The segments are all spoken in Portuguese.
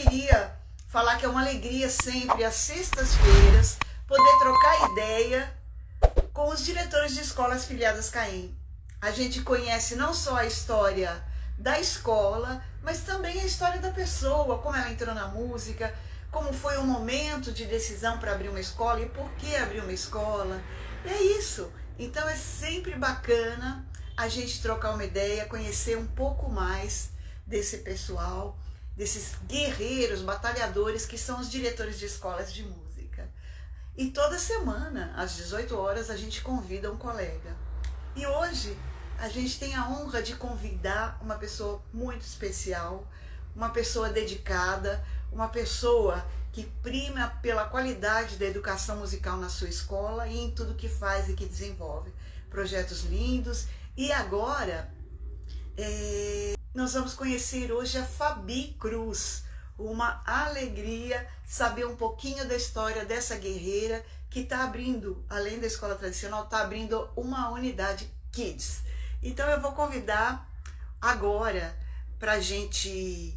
queria falar que é uma alegria sempre, às sextas-feiras, poder trocar ideia com os diretores de escolas filiadas CAEM. A gente conhece não só a história da escola, mas também a história da pessoa, como ela entrou na música, como foi o momento de decisão para abrir uma escola e por que abrir uma escola. E é isso. Então é sempre bacana a gente trocar uma ideia, conhecer um pouco mais desse pessoal, desses guerreiros, batalhadores que são os diretores de escolas de música. E toda semana, às 18 horas, a gente convida um colega. E hoje a gente tem a honra de convidar uma pessoa muito especial, uma pessoa dedicada, uma pessoa que prima pela qualidade da educação musical na sua escola e em tudo que faz e que desenvolve. Projetos lindos. E agora, nós vamos conhecer hoje a Fabi Cruz. Uma alegria saber um pouquinho da história dessa guerreira que está abrindo, além da escola tradicional, está abrindo uma unidade Kids. Então eu vou convidar agora para a gente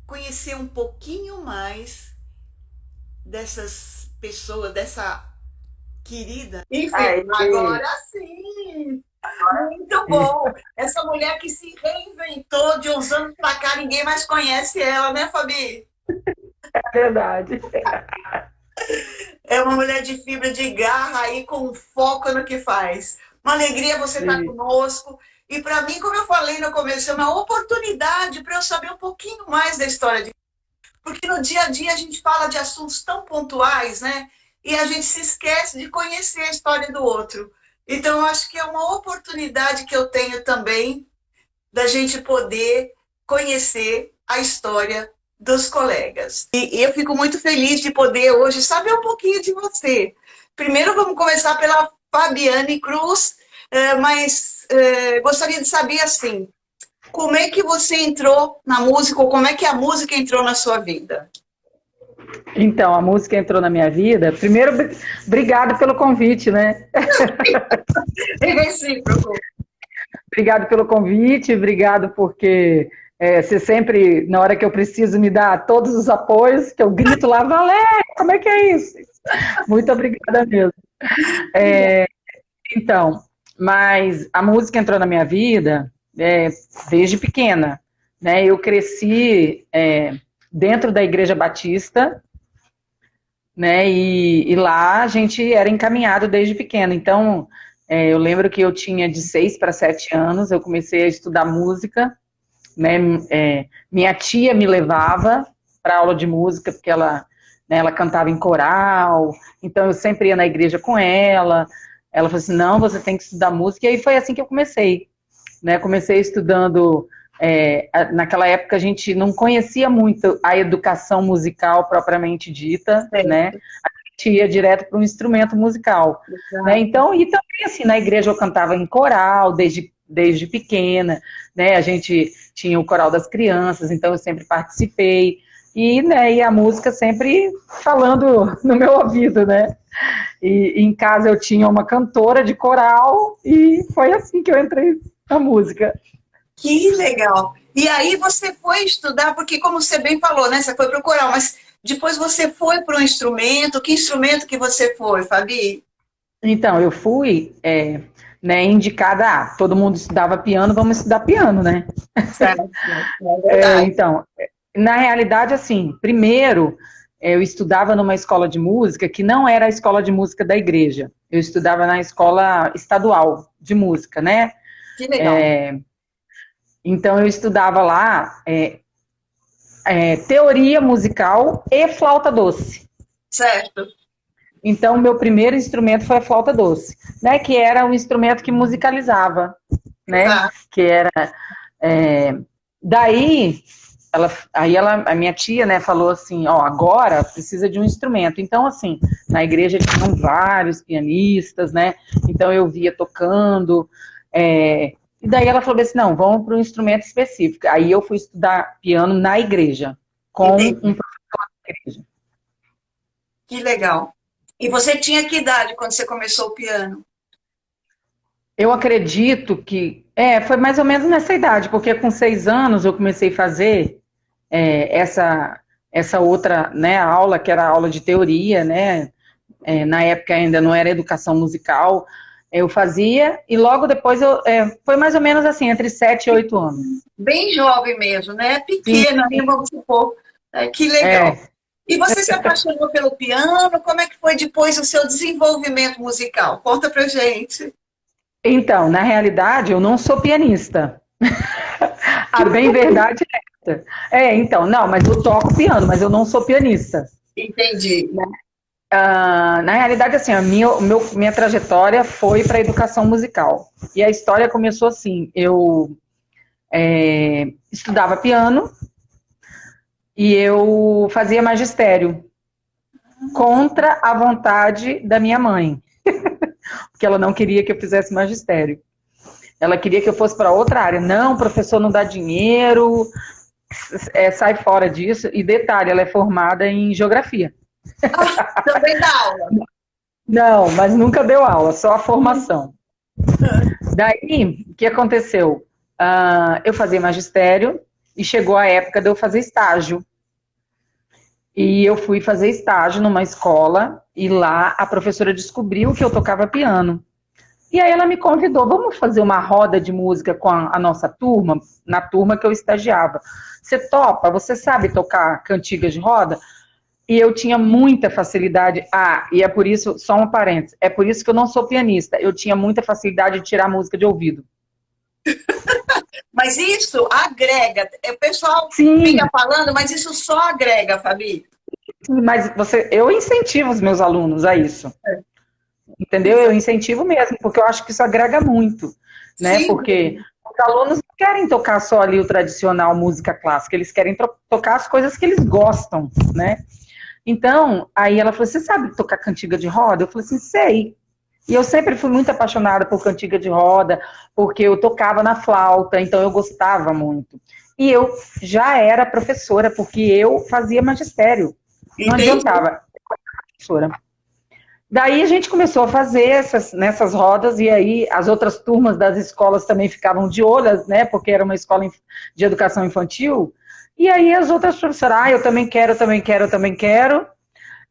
conhecer um pouquinho mais dessas pessoas, dessa querida. Enfim, agora sim! Muito bom! Essa mulher que se reinventou de uns anos para cá, ninguém mais conhece ela, né, Fabi? É verdade. É uma mulher de fibra, de garra e com foco no que faz. Uma alegria você estar conosco. E para mim, como eu falei no começo, é uma oportunidade para eu saber um pouquinho mais da história de... Porque no dia a dia a gente fala de assuntos tão pontuais, né? E a gente se esquece de conhecer a história do outro. Então, eu acho que é uma oportunidade que eu tenho também da gente poder conhecer a história dos colegas. E eu fico muito feliz de poder hoje saber um pouquinho de você. Primeiro, vamos começar pela Fabiane Cruz, mas gostaria de saber, assim, como é que você entrou na música, ou como é que a música entrou na sua vida? Então, a música entrou na minha vida. Primeiro, obrigado pelo convite, né? É recíproco. Obrigado pelo convite, obrigado porque você sempre, na hora que eu preciso, me dá todos os apoios, que eu grito lá, Valéria, como é que é isso? Muito obrigada mesmo. Então, mas a música entrou na minha vida desde pequena, né? Eu cresci dentro da Igreja Batista, né? E lá a gente era encaminhado desde pequeno. Então, eu lembro que eu tinha de 6 para 7 anos, eu comecei a estudar música, né? Minha tia me levava para aula de música, porque ela cantava em coral, então eu sempre ia na igreja com ela. Ela falou assim, não, você tem que estudar música, e aí foi assim que eu comecei, né? Comecei estudando, naquela época a gente não conhecia muito a educação musical propriamente dita, né? A gente ia direto para um instrumento musical, né? Então, e também assim, na igreja eu cantava em coral desde pequena, né? A gente tinha o coral das crianças, então eu sempre participei, e a música sempre falando no meu ouvido, né? E em casa eu tinha uma cantora de coral, e foi assim que eu entrei na música. Que legal! E aí você foi estudar, porque como você bem falou, né? Você foi para o coral, mas depois você foi para um instrumento. Que instrumento que você foi, Fabi? Então, eu fui indicada, todo mundo estudava piano, vamos estudar piano, né? Certo, é verdade. Então, na realidade, assim, primeiro, eu estudava numa escola de música que não era a escola de música da igreja. Eu estudava na escola estadual de música, né? Que legal. Então, eu estudava lá teoria musical e flauta doce. Certo. Então, o meu primeiro instrumento foi a flauta doce, né? Que era um instrumento que musicalizava, né? Tá. Que era... daí... a minha tia, né, falou assim, agora precisa de um instrumento. Então, assim, na igreja tinham vários pianistas, né, então eu via tocando, e daí ela falou assim, não, vamos para um instrumento específico. Aí eu fui estudar piano na igreja, com um professor da igreja. Que legal. E você tinha que idade quando você começou o piano? Eu acredito que... foi mais ou menos nessa idade, porque com 6 anos eu comecei a fazer essa outra, né, aula, que era a aula de teoria, né, na época ainda não era educação musical, eu fazia, e logo depois foi mais ou menos assim, entre 7 e 8 anos. Bem jovem mesmo, né? Sim. Pequena, né? Vamos supor. Que legal. E você se apaixonou pelo piano? Como é que foi depois o seu desenvolvimento musical? Conta pra gente. Então, na realidade, eu não sou pianista. A bem verdade é essa. Então, não, mas eu toco piano, mas eu não sou pianista. Entendi. Na realidade, assim, minha trajetória foi para a educação musical. E a história começou assim, eu estudava piano e eu fazia magistério contra a vontade da minha mãe, porque ela não queria que eu fizesse magistério. Ela queria que eu fosse para outra área. Não, professor não dá dinheiro, sai fora disso. E detalhe, ela é formada em geografia. Também dá aula? Não, mas nunca deu aula, só a formação. Daí, o que aconteceu? Eu fazia magistério e chegou a época de eu fazer estágio. E eu fui fazer estágio numa escola e lá a professora descobriu que eu tocava piano. E aí ela me convidou, vamos fazer uma roda de música com a nossa turma, na turma que eu estagiava. Você topa? Você sabe tocar cantigas de roda? E eu tinha muita facilidade. E é por isso, só um parênteses, é por isso que eu não sou pianista. Eu tinha muita facilidade de tirar música de ouvido. Mas isso agrega. O pessoal fica falando, mas isso só agrega, Fabi. Mas eu incentivo os meus alunos a isso. Entendeu? Eu incentivo mesmo, porque eu acho que isso agrega muito, né? Sim. Porque os alunos não querem tocar só ali o tradicional música clássica, eles querem tocar as coisas que eles gostam, né? Então, aí ela falou, você sabe tocar cantiga de roda? Eu falei assim, sei. E eu sempre fui muito apaixonada por cantiga de roda, porque eu tocava na flauta, então eu gostava muito. E eu já era professora, porque eu fazia magistério. Não adiantava. Professora. Daí a gente começou a fazer nessas rodas, e aí as outras turmas das escolas também ficavam de olho, né, porque era uma escola de educação infantil, e aí as outras professoras, eu também quero, eu também quero, eu também quero,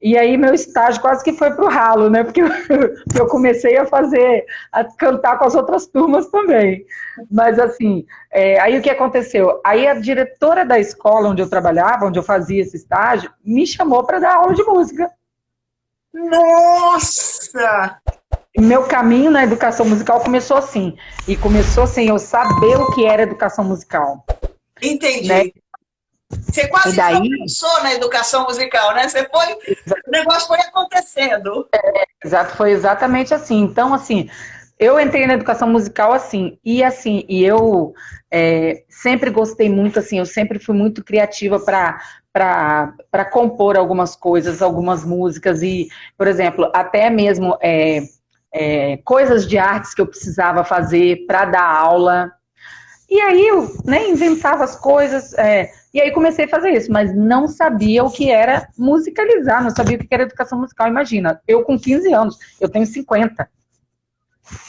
e aí meu estágio quase que foi pro ralo, né, porque eu comecei a cantar com as outras turmas também, mas assim, aí o que aconteceu? Aí a diretora da escola onde eu trabalhava, onde eu fazia esse estágio, me chamou para dar aula de música. Nossa! Meu caminho na educação musical começou assim. E começou sem eu saber o que era educação musical. Entendi. Né? Você quase começou na educação musical, né? O negócio foi acontecendo. Exato, foi exatamente assim. Então, assim, eu entrei na educação musical assim. E eu sempre gostei muito, assim, eu sempre fui muito criativa para compor algumas coisas, algumas músicas e, por exemplo, até mesmo coisas de artes que eu precisava fazer para dar aula. E aí eu inventava as coisas, e aí comecei a fazer isso, mas não sabia o que era musicalizar, não sabia o que era educação musical. Imagina, eu com 15 anos, eu tenho 50,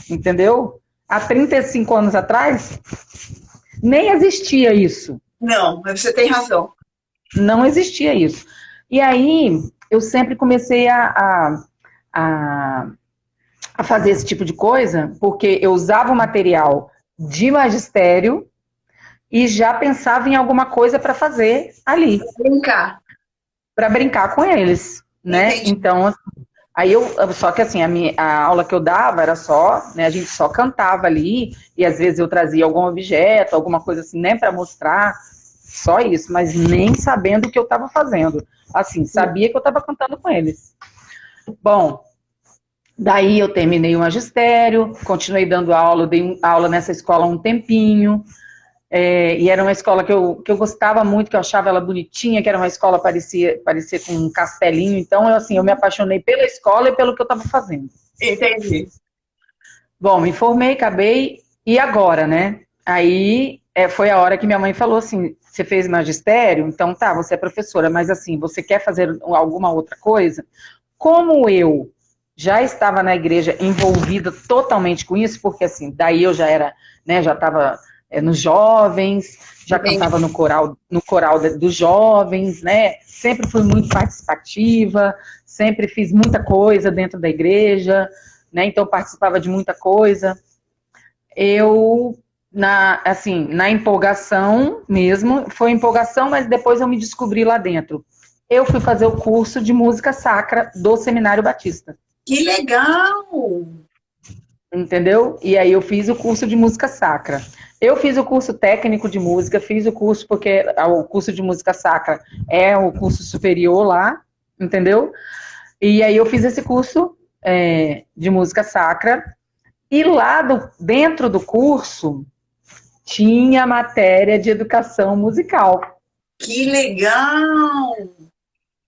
entendeu? Há 35 anos atrás, nem existia isso. Não, você tem razão. Não existia isso. E aí, eu sempre comecei a fazer esse tipo de coisa, porque eu usava o material de magistério e já pensava em alguma coisa para fazer ali. Para brincar com eles, né? Entendi. Então, aí só que assim, a aula que eu dava era só, né, a gente só cantava ali, e às vezes eu trazia algum objeto, alguma coisa assim, nem para mostrar, só isso, mas nem sabendo o que eu estava fazendo. Assim, sabia que eu estava cantando com eles. Bom, daí eu terminei o magistério, continuei dando aula, dei aula nessa escola um tempinho, e era uma escola que eu gostava muito, que eu achava ela bonitinha, que era uma escola parecia com um castelinho, então eu me apaixonei pela escola e pelo que eu estava fazendo. Entendi. Bom, me formei, acabei, e agora, né? Aí foi a hora que minha mãe falou assim, você fez magistério? Então tá, você é professora, mas assim, você quer fazer alguma outra coisa? Como eu já estava na igreja envolvida totalmente com isso, porque assim, daí eu já era, né, já estava nos jovens, já cantava no coral dos jovens, né? Sempre fui muito participativa, sempre fiz muita coisa dentro da igreja, né? Então participava de muita coisa. Eu, na empolgação mesmo, foi empolgação, mas depois eu me descobri lá dentro. Eu fui fazer o curso de música sacra do Seminário Batista. Que legal! Entendeu? E aí eu fiz o curso de música sacra. Eu fiz o curso técnico de música, fiz o curso porque o curso de música sacra é o curso superior lá, entendeu? E aí eu fiz esse curso de música sacra, e lá dentro do curso tinha matéria de educação musical. Que legal!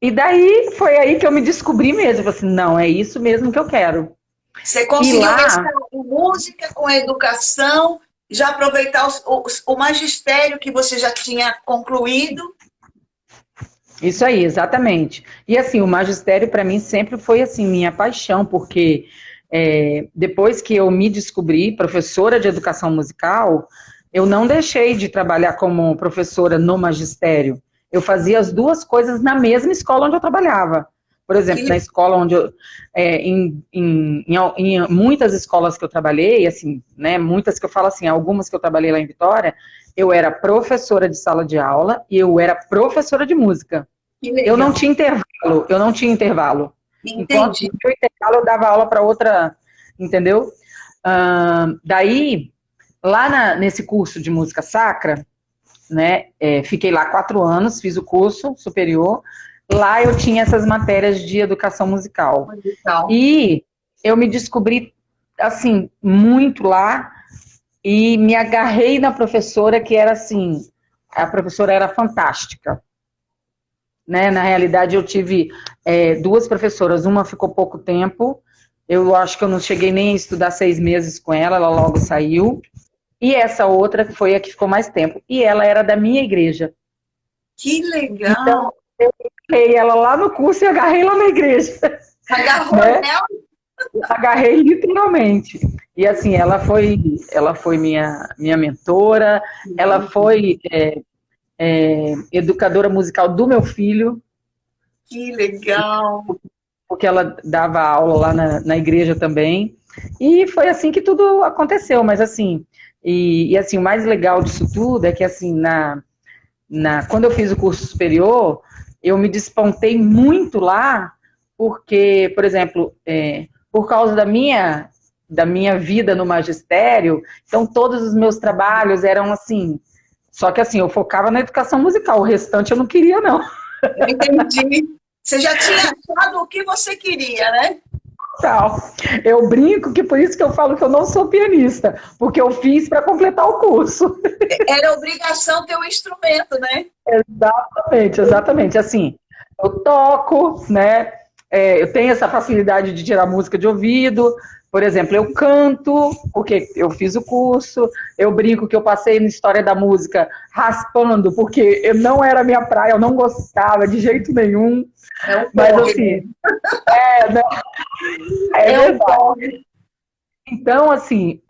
E daí foi aí que eu me descobri mesmo, falei assim, não, é isso mesmo que eu quero. Você conseguiu mesclar a música com a educação, já aproveitar o magistério que você já tinha concluído? Isso aí, exatamente. E assim, o magistério para mim sempre foi assim, minha paixão, porque depois que eu me descobri professora de educação musical, eu não deixei de trabalhar como professora no magistério. Eu fazia as duas coisas na mesma escola onde eu trabalhava. Por exemplo, na escola onde eu... em muitas escolas que eu trabalhei, assim, né, muitas que eu falo assim, algumas que eu trabalhei lá em Vitória, eu era professora de sala de aula e eu era professora de música. Eu não tinha intervalo, Enquanto no intervalo eu dava aula para outra, entendeu? Daí, lá nesse curso de música sacra, né, fiquei lá 4 anos, fiz o curso superior. Lá eu tinha essas matérias de educação musical. E eu me descobri, assim, muito lá, e me agarrei na professora, que era assim, a professora era fantástica. Né? Na realidade, eu tive 2 professoras, uma ficou pouco tempo, eu acho que eu não cheguei nem a estudar 6 meses com ela logo saiu, e essa outra foi a que ficou mais tempo, e ela era da minha igreja. Que legal! Então, eu agarrei ela lá no curso e agarrei lá na igreja. Agarrou ela? Agarrei literalmente. E assim, ela foi minha mentora, ela foi educadora musical do meu filho. Que legal! Porque ela dava aula lá na igreja também. E foi assim que tudo aconteceu, mas assim, e assim, o mais legal disso tudo é que assim, quando eu fiz o curso superior, eu me despontei muito lá, porque, por exemplo, por causa da minha vida no magistério, então todos os meus trabalhos eram assim, só que assim, eu focava na educação musical, o restante eu não queria, não. Eu entendi. Você já tinha achado o que você queria, né? Eu brinco que por isso que eu falo que eu não sou pianista, porque eu fiz para completar o curso. Era obrigação ter um instrumento, né? Exatamente. Assim, eu toco, né? Eu tenho essa facilidade de tirar música de ouvido. Por exemplo, eu canto, porque eu fiz o curso. Eu brinco que eu passei na história da música raspando, porque eu não era minha praia, eu não gostava de jeito nenhum. Mas assim, verdade. Então, assim,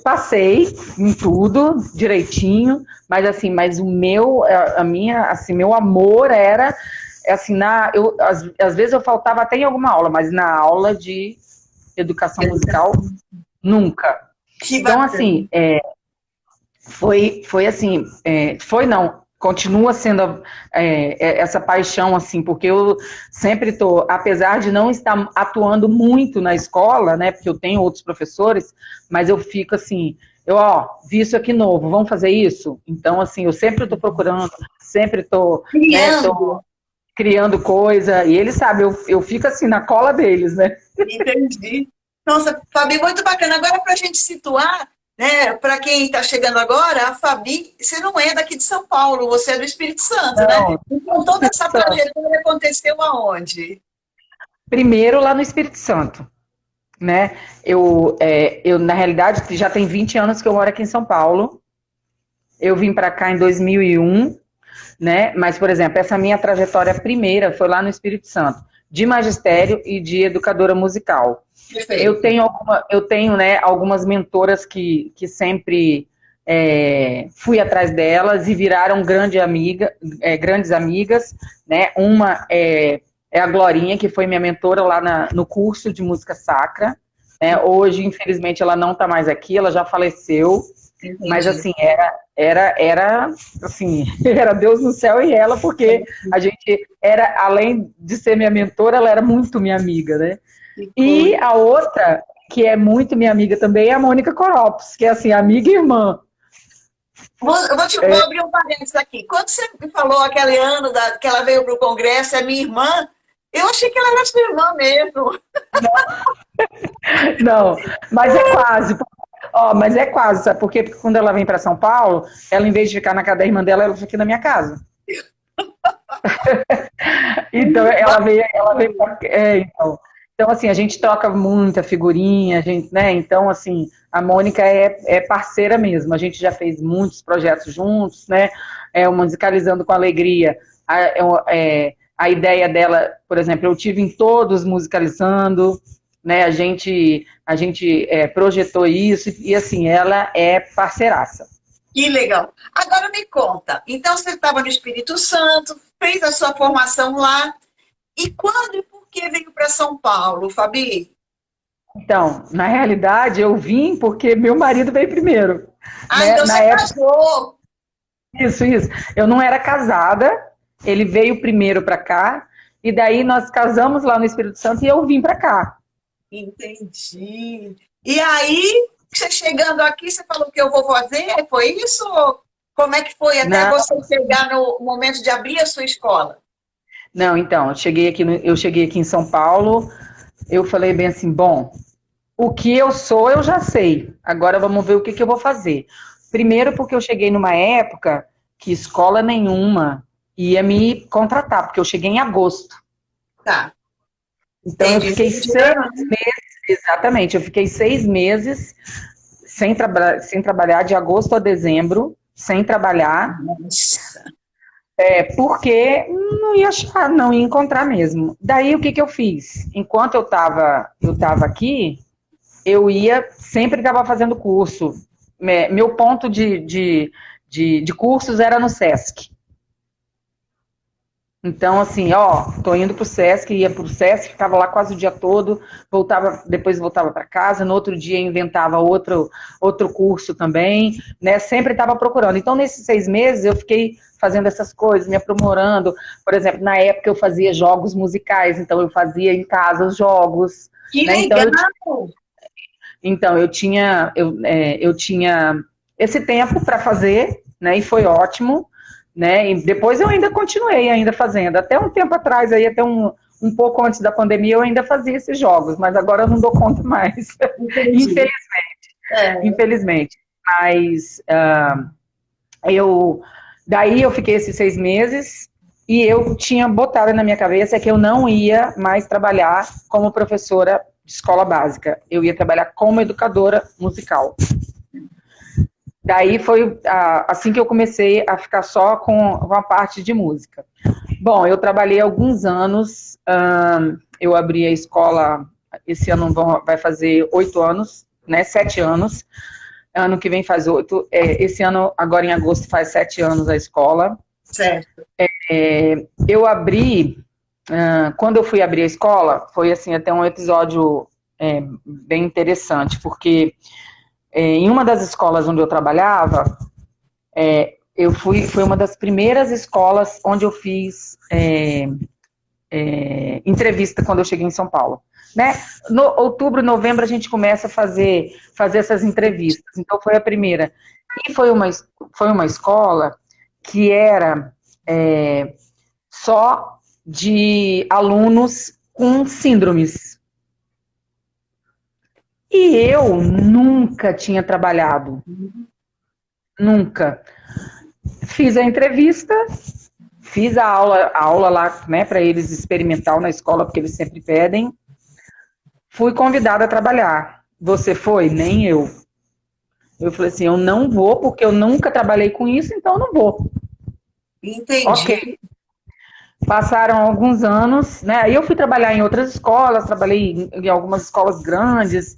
passei em tudo direitinho, mas assim, meu amor era, assim, às vezes eu faltava até em alguma aula, mas na aula de educação musical, nunca. Então, assim, continua sendo essa paixão, assim, porque eu sempre estou, apesar de não estar atuando muito na escola, né, porque eu tenho outros professores, mas eu fico assim, vi isso aqui novo, vamos fazer isso? Então, assim, eu sempre estou procurando, sempre estou criando coisa, e eles sabem, eu fico assim, na cola deles, né? Entendi. Nossa, Fabi, muito bacana. Agora, para a gente situar, né, para quem está chegando agora, a Fabi, você não é daqui de São Paulo, você é do Espírito Santo, não, né? Então, toda essa trajetória aconteceu aonde? Primeiro, lá no Espírito Santo, né? Eu, na realidade, já tem 20 anos que eu moro aqui em São Paulo. Eu vim para cá em 2001, né? Mas, por exemplo, essa minha trajetória primeira foi lá no Espírito Santo, de magistério e de educadora musical. Perfeito. Eu tenho, né, algumas mentoras que sempre fui atrás delas e viraram grandes amigas, né? Uma é a Glorinha, que foi minha mentora lá no curso de música sacra, né? Hoje, infelizmente, ela não está mais aqui, ela já faleceu. Entendi. Mas assim, assim, era Deus no céu e ela, porque a gente além de ser minha mentora, ela era muito minha amiga, né? E a outra, que é muito minha amiga também, é a Mônica Coropes, que é assim, amiga e irmã. Vou abrir um parênteses aqui. Quando você me falou aquele ano que ela veio para o congresso, é minha irmã, eu achei que ela era sua irmã mesmo. Não, mas é quase. Mas é quase, sabe? Porque quando ela vem para São Paulo, ela, em vez de ficar na casa da irmã dela, ela fica aqui na minha casa. Então, ela veio então, assim, a gente troca muita figurinha, né? Então, assim, a Mônica é parceira mesmo. A gente já fez muitos projetos juntos, né? O Musicalizando com Alegria. A ideia dela, por exemplo, eu tive em todos musicalizando, né? A gente projetou isso e, assim, ela é parceiraça. Que legal. Agora me conta. Então, você estava no Espírito Santo, fez a sua formação lá. E quando e por que veio para São Paulo, Fabi? Então, na realidade, eu vim porque meu marido veio primeiro. Né? Então você casou. Isso. Eu não era casada, ele veio primeiro para cá, e daí nós casamos lá no Espírito Santo e eu vim para cá. Entendi. E aí, você chegando aqui, você falou que eu vou fazer? Foi isso? Como é que foi até você chegar no momento de abrir a sua escola? Não, então, eu cheguei aqui em São Paulo, eu falei bem assim, bom, o que eu sou eu já sei, agora vamos ver o que eu vou fazer. Primeiro porque eu cheguei numa época que escola nenhuma ia me contratar, porque eu cheguei em agosto. Tá. Então eu fiquei 6 meses, exatamente, eu fiquei 6 meses sem trabalhar, de agosto a dezembro, sem trabalhar. Nossa. Porque não ia encontrar mesmo. Daí o que eu fiz? Enquanto eu estava aqui, eu sempre estava fazendo curso. Meu ponto de cursos era no Sesc. Então, assim, tô indo pro Sesc, ia pro Sesc, ficava lá quase o dia todo, depois voltava para casa, no outro dia inventava outro curso também, né? Sempre estava procurando. Então, nesses 6 meses, eu fiquei fazendo essas coisas, me aprimorando. Por exemplo, na época eu fazia jogos musicais, então eu fazia em casa os jogos. Que né? legal! Então, eu tinha esse tempo para fazer, né? E foi ótimo. Né? E depois eu ainda continuei fazendo. Até um tempo atrás, aí, até um pouco antes da pandemia, eu ainda fazia esses jogos, mas agora eu não dou conta mais. Infelizmente. Mas daí eu fiquei esses 6 meses e eu tinha botado na minha cabeça que eu não ia mais trabalhar como professora de escola básica. Eu ia trabalhar como educadora musical. Daí foi assim que eu comecei a ficar só com a parte de música. Bom, eu trabalhei alguns anos, eu abri a escola, esse ano vai fazer 8 anos, né, 7 anos, ano que vem faz 8, esse ano, agora em agosto, faz 7 anos a escola. Certo. Eu abri, quando eu fui abrir a escola, foi assim, até um episódio bem interessante, porque em uma das escolas onde eu trabalhava, foi uma das primeiras escolas onde eu fiz entrevista quando eu cheguei em São Paulo. Né? No outubro, novembro, a gente começa a fazer essas entrevistas. Então, foi a primeira. E foi uma escola que era só de alunos com síndromes. E eu nunca tinha trabalhado. Nunca. Fiz a entrevista, fiz a aula lá, né, para eles experimental na escola, porque eles sempre pedem. Fui convidada a trabalhar. Você foi? Nem eu. Eu falei assim, eu não vou, porque eu nunca trabalhei com isso, então eu não vou. Entendi. Ok. Passaram alguns anos, né? Aí eu fui trabalhar em outras escolas, trabalhei em algumas escolas grandes,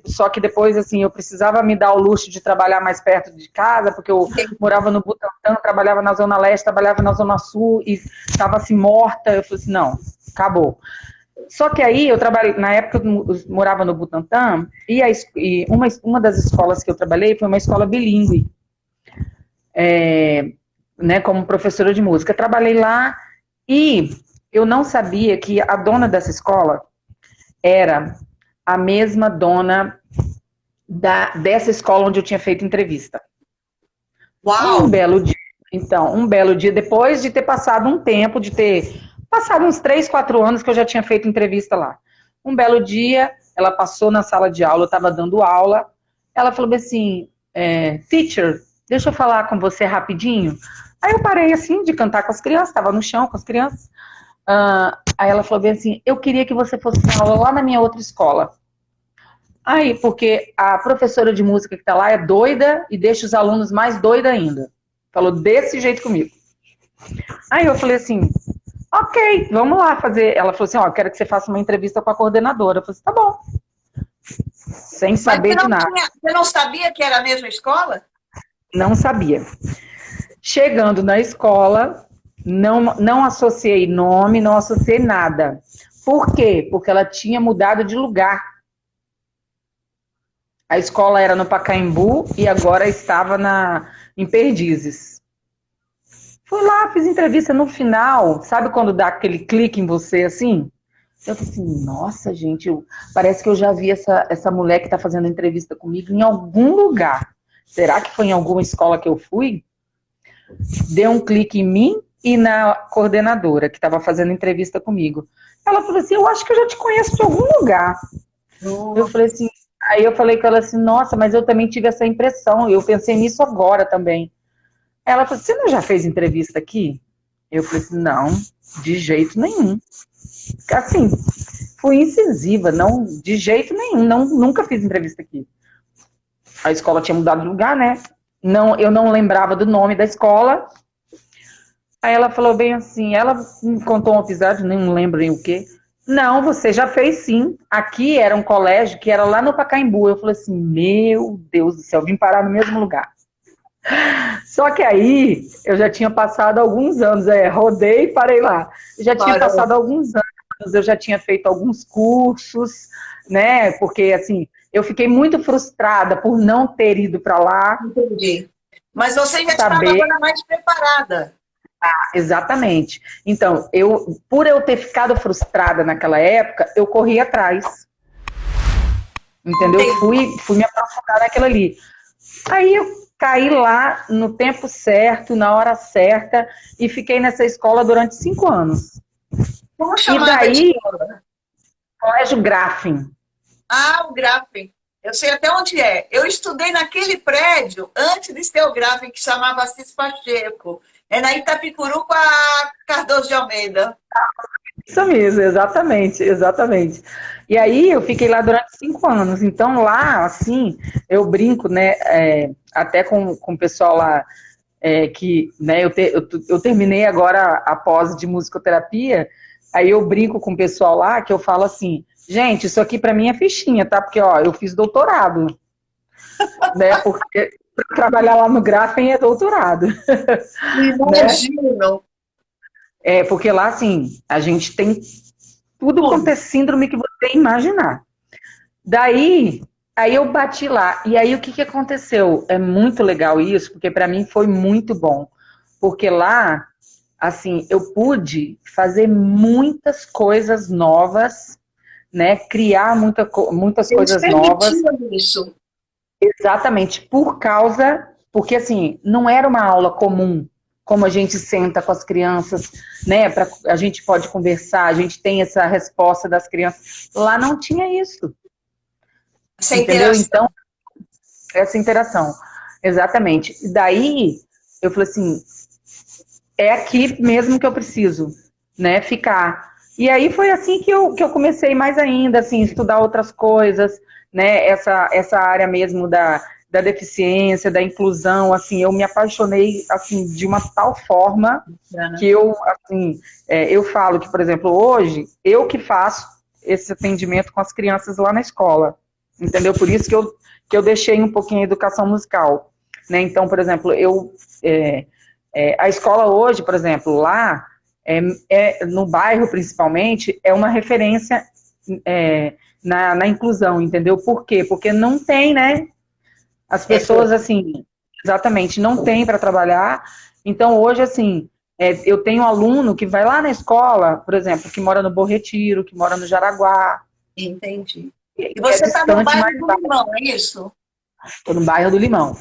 só que depois, assim, eu precisava me dar o luxo de trabalhar mais perto de casa, porque eu morava no Butantã, trabalhava na Zona Leste, trabalhava na Zona Sul, e estava assim, morta. Eu falei assim, não, acabou. Só que aí eu trabalhei, na época eu morava no Butantã, e uma das escolas que eu trabalhei foi uma escola bilíngue, né, como professora de música. Trabalhei lá e eu não sabia que a dona dessa escola era a mesma dona dessa escola onde eu tinha feito entrevista. Uau! Um belo dia, depois de ter passado um tempo, de ter passado uns 3, 4 anos que eu já tinha feito entrevista lá. Um belo dia, ela passou na sala de aula, eu estava dando aula, ela falou assim, teacher, deixa eu falar com você rapidinho. Aí eu parei assim de cantar com as crianças, estava no chão com as crianças. Aí ela falou bem assim, eu queria que você fosse dar aula lá na minha outra escola. Aí, porque a professora de música que está lá é doida e deixa os alunos mais doida ainda. Falou desse jeito comigo. Aí eu falei assim, ok, vamos lá fazer. Ela falou assim, ó, quero que você faça uma entrevista com a coordenadora. Eu falei assim, tá bom. Sem saber de nada. Você não sabia que era a mesma escola? Não sabia. Chegando na escola, não associei nome, não associei nada. Por quê? Porque ela tinha mudado de lugar. A escola era no Pacaembu e agora estava em Perdizes. Fui lá, fiz entrevista no final. Sabe quando dá aquele clique em você assim? Eu falei assim, nossa, gente, parece que eu já vi essa mulher que está fazendo entrevista comigo em algum lugar. Será que foi em alguma escola que eu fui? Deu um clique em mim e na coordenadora que estava fazendo entrevista comigo. Ela falou assim, eu acho que eu já te conheço de algum lugar. Eu falei assim, aí eu falei com ela assim, nossa, mas eu também tive essa impressão, eu pensei nisso agora também. Ela falou, você não já fez entrevista aqui? Eu falei assim, não, de jeito nenhum. Assim, fui incisiva, não, de jeito nenhum, nunca fiz entrevista aqui. A escola tinha mudado de lugar, né? Não, eu não lembrava do nome da escola. Aí ela falou bem assim, ela me contou um episódio, nem lembro nem o quê. Não, você já fez sim. Aqui era um colégio que era lá no Pacaembu. Eu falei assim, meu Deus do céu, vim parar no mesmo lugar. Só que aí, eu já tinha passado alguns anos, rodei e parei lá. Eu já tinha passado alguns anos, eu já tinha feito alguns cursos, né? Porque, assim, eu fiquei muito frustrada por não ter ido para lá. Entendi. Mas você já estava agora mais preparada. Exatamente. Então, por eu ter ficado frustrada naquela época, eu corri atrás. Entendeu? Fui me aprofundar naquilo ali. Aí eu caí lá no tempo certo, na hora certa, e fiquei nessa escola durante 5 anos. Como chamava e daí, a escola? Colégio Grafem. Ah, o Grafem. Eu sei até onde é. Eu estudei naquele prédio, antes de ser o Grafem, que chamava Assis Pacheco. É na Itapicuru com a Cardoso de Almeida. Isso mesmo, exatamente, exatamente. E aí eu fiquei lá durante 5 anos. Então lá, assim, eu brinco, né, até com o pessoal lá, que, né, eu terminei agora a pós de musicoterapia, aí eu brinco com o pessoal lá, que eu falo assim, gente, isso aqui pra mim é fichinha, tá? Porque, ó, eu fiz doutorado, né, porque trabalhar lá no Grafem é doutorado. Imagino. Né? Porque lá, assim, a gente tem tudo quanto é síndrome que você imaginar. Daí, aí eu bati lá. E aí, o que aconteceu? É muito legal isso, porque para mim foi muito bom. Porque lá, assim, eu pude fazer muitas coisas novas, né? Criar muitas coisas novas. Isso. Exatamente, porque assim, não era uma aula comum, como a gente senta com as crianças, né, a gente pode conversar, a gente tem essa resposta das crianças. Lá não tinha isso. Entendeu? Então, essa interação. Exatamente. E daí, eu falei assim, é aqui mesmo que eu preciso, né, ficar. E aí foi assim que eu comecei mais ainda, assim, estudar outras coisas, né, essa área mesmo da deficiência, da inclusão, assim, eu me apaixonei, assim, de uma tal forma que eu, assim, eu falo que, por exemplo, hoje, eu que faço esse atendimento com as crianças lá na escola, entendeu? Por isso que eu deixei um pouquinho a educação musical, né? Então, por exemplo, a escola hoje, por exemplo, lá, no bairro principalmente, é uma referência na inclusão, entendeu? Por quê? Porque não tem, né? As pessoas, assim, exatamente, não tem para trabalhar. Então, hoje, assim, eu tenho um aluno que vai lá na escola, por exemplo, que mora no Bom Retiro, que mora no Jaraguá. Entendi. E você está no bairro do Limão, é isso? Estou no bairro do Limão.